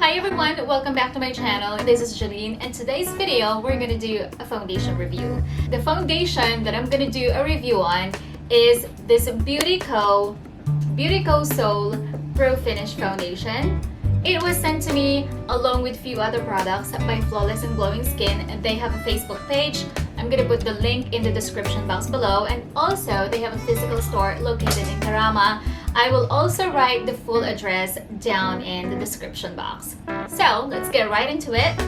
Hi everyone, welcome back to my channel. This is Jeline, and today's video we're gonna do a foundation review. The foundation that I'm gonna do a review on is this Beauty CO Seoul Pro Finish Foundation. It was sent to me along with few other products by Flawless and Glowing Skin, and they have a Facebook page. I'm gonna put the link in the description box below, and also they have a physical store located in Karama. I will also write the full address down in the description box. So let's get right into it.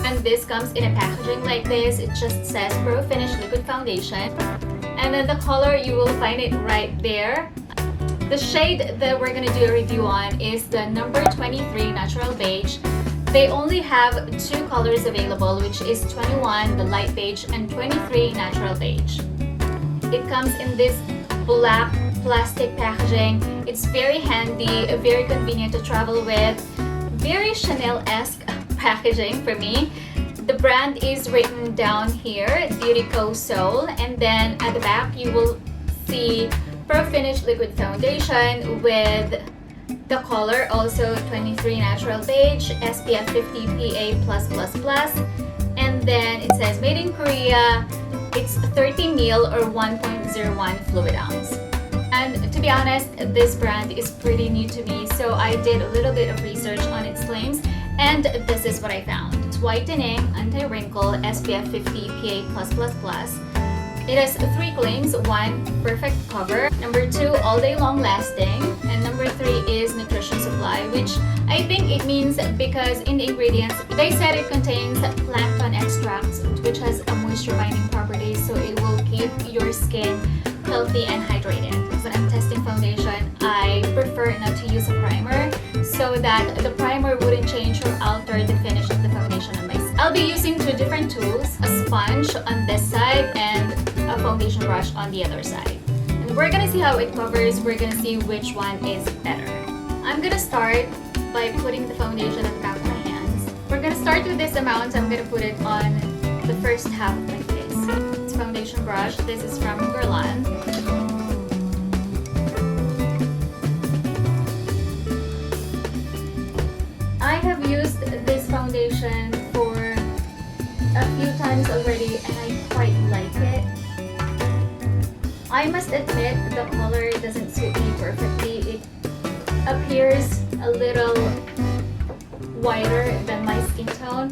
And this comes in a packaging like this. It just says Pro Finish Liquid Foundation. And then the color, you will find it right there. The shade that we're gonna do a review on is the number 23 Natural Beige. They only have two colors available, which is 21, the light beige, and 23, natural beige. It comes in this black plastic packaging. It's very handy, very convenient to travel with. Very Chanel-esque packaging for me. The brand is written down here, Beauty CO Seoul, and then at the back you will see Pro Finish Liquid Foundation with the color also 23 Natural Beige, SPF 50 PA+++, and then it says made in Korea. It's 30 ml or 1.01 fluid ounce. And to be honest, this brand is pretty new to me, so I did a little bit of research on its claims, and this is what I found. It's whitening, anti-wrinkle, SPF 50 PA+++. It has three claims. 1, perfect cover. Number 2, all day long lasting. And number 3 is nutrition supply, which I think it means because in the ingredients, they said it contains plankton extracts, which has a moisture binding property, so it will keep your skin healthy and hydrated. When I'm testing foundation, I prefer not to use a primer so that the primer wouldn't change or alter the finish of the foundation on my skin. I'll be using two different tools, a sponge on this side and a foundation brush on the other side. And we're gonna see how it covers. We're gonna see which one is better. I'm gonna start by putting the foundation at the back of my hands. We're gonna start with this amount. I'm gonna put it on the first half of my face. It's foundation brush. This is from Guerlain. I have used this foundation for a few times already, and I quite like it. I must admit the color doesn't suit me perfectly. It appears a little whiter than my skin tone,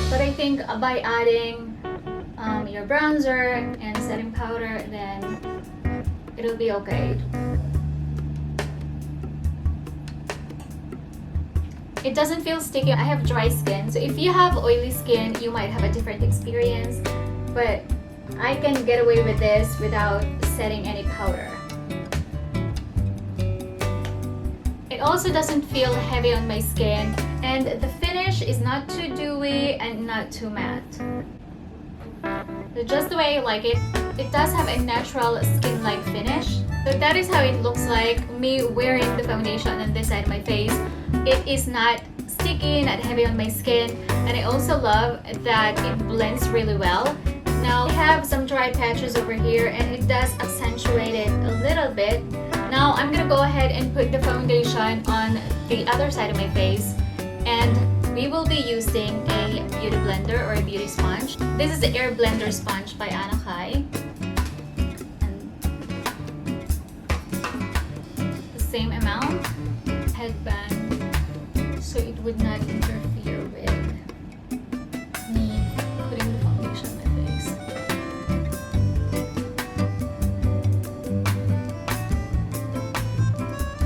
but I think by adding your bronzer and setting powder, then it'll be okay. It doesn't feel sticky. I have dry skin, so if you have oily skin, you might have a different experience, but I can get away with this without setting any powder. It also doesn't feel heavy on my skin, and the finish is not too dewy and not too matte. So just the way I like it. It does have a natural skin-like finish. So that is how it looks like, me wearing the foundation on this side of my face. It is not sticky, not heavy on my skin, and I also love that it blends really well. Now I have some dry patches over here, and it does accentuate it a little bit. Now I'm gonna go ahead and put the foundation on the other side of my face, and we will be using a beauty blender or a beauty sponge. This is the Air Blender Sponge by Anna Kai. The same amount, headband, so it would not interfere with me putting the foundation on my face.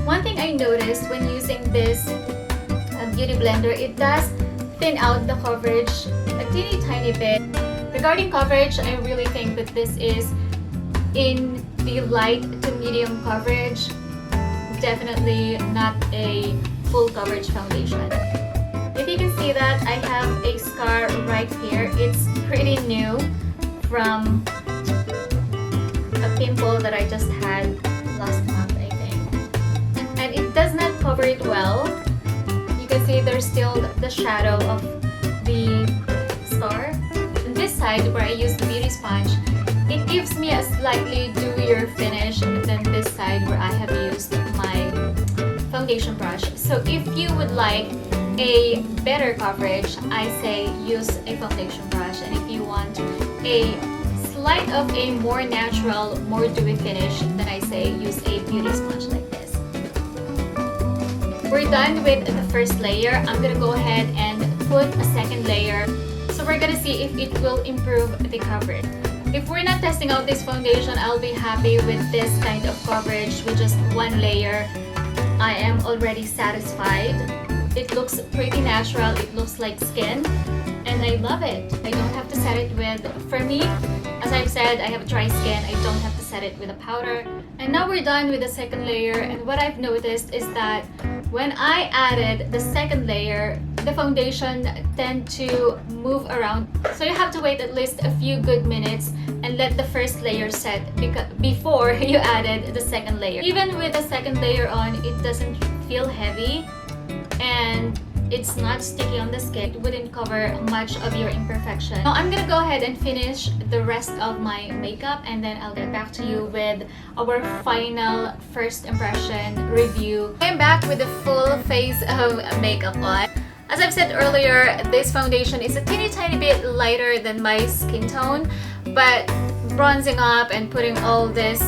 One thing I noticed when using this beauty blender, it does thin out the coverage a teeny tiny bit. Regarding coverage, I really think that this is in the light to medium coverage. Definitely not a full coverage foundation. If you can see that, I have a scar right here. It's pretty new from a pimple that I just had last month, I think. And it does not cover it well. You can see there's still the shadow of the scar. On this side where I use the beauty sponge, it gives me a slightly dewier finish than this side where I have used my foundation brush. So if you would like a better coverage, I say use a foundation brush. And if you want a slight of a more natural, more dewy finish, then I say use a beauty sponge like this. We're done with the first layer. I'm gonna go ahead and put a second layer. So we're gonna see if it will improve the coverage. If we're not testing out this foundation, I'll be happy with this kind of coverage with just one layer. I am already satisfied. It looks pretty natural. It looks like skin, and I love it. I don't have to set it with, for me, as I've said, I have dry skin. I don't have to set it with a powder. And now we're done with the second layer, and what I've noticed is that when I added the second layer, the foundation tend to move around. So you have to wait at least a few good minutes and let the first layer set before you added the second layer. Even with the second layer on, it doesn't feel heavy and it's not sticky on the skin. It wouldn't cover much of your imperfection. Now I'm gonna go ahead and finish the rest of my makeup, and then I'll get back to you with our final first impression review. I'm back with the full face of makeup on. As I've said earlier, this foundation is a teeny tiny bit lighter than my skin tone, but bronzing up and putting all this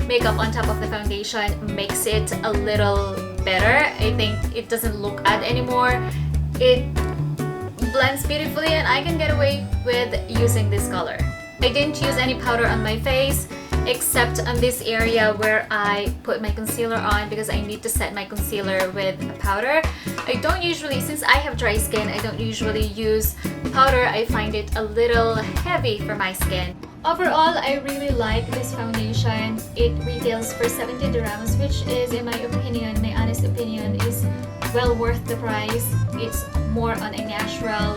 makeup on top of the foundation makes it a little better. I think it doesn't look odd anymore. It blends beautifully, and I can get away with using this color. I didn't use any powder on my face except on this area where I put my concealer on, because I need to set my concealer with a powder. I don't usually, since I have dry skin, I don't usually use powder. I find it a little heavy for my skin. Overall, I really like this foundation. It retails for 70 dirhams, which is, in my opinion, my honest opinion, is well worth the price. It's more on a natural,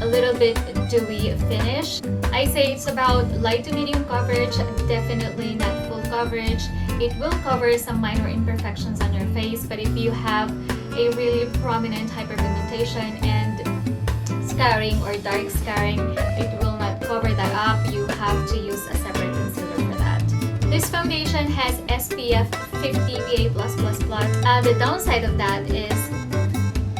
a little bit dewy finish. I say it's about light to medium coverage, definitely not full coverage. It will cover some minor imperfections on your face, but if you have a really prominent hyperpigmentation and scarring or dark scarring, it will not cover that up. You have to use a separate concealer for that. This foundation has SPF 50 PA+++. The downside of that is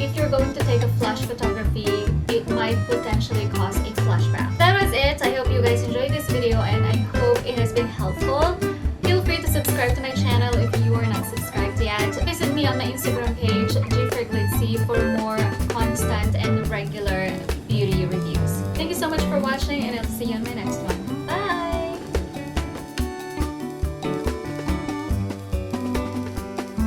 if you're going to take a flash photography, it might potentially cause a flashback. That was it. I hope you guys enjoyed this video, and I hope it has been helpful. Feel free to subscribe to my channel if you are not subscribed yet. Visit me on my Instagram page, Gforglitzy, for more constant and regular beauty reviews. Thank you so much for watching, and I'll see you on my next one.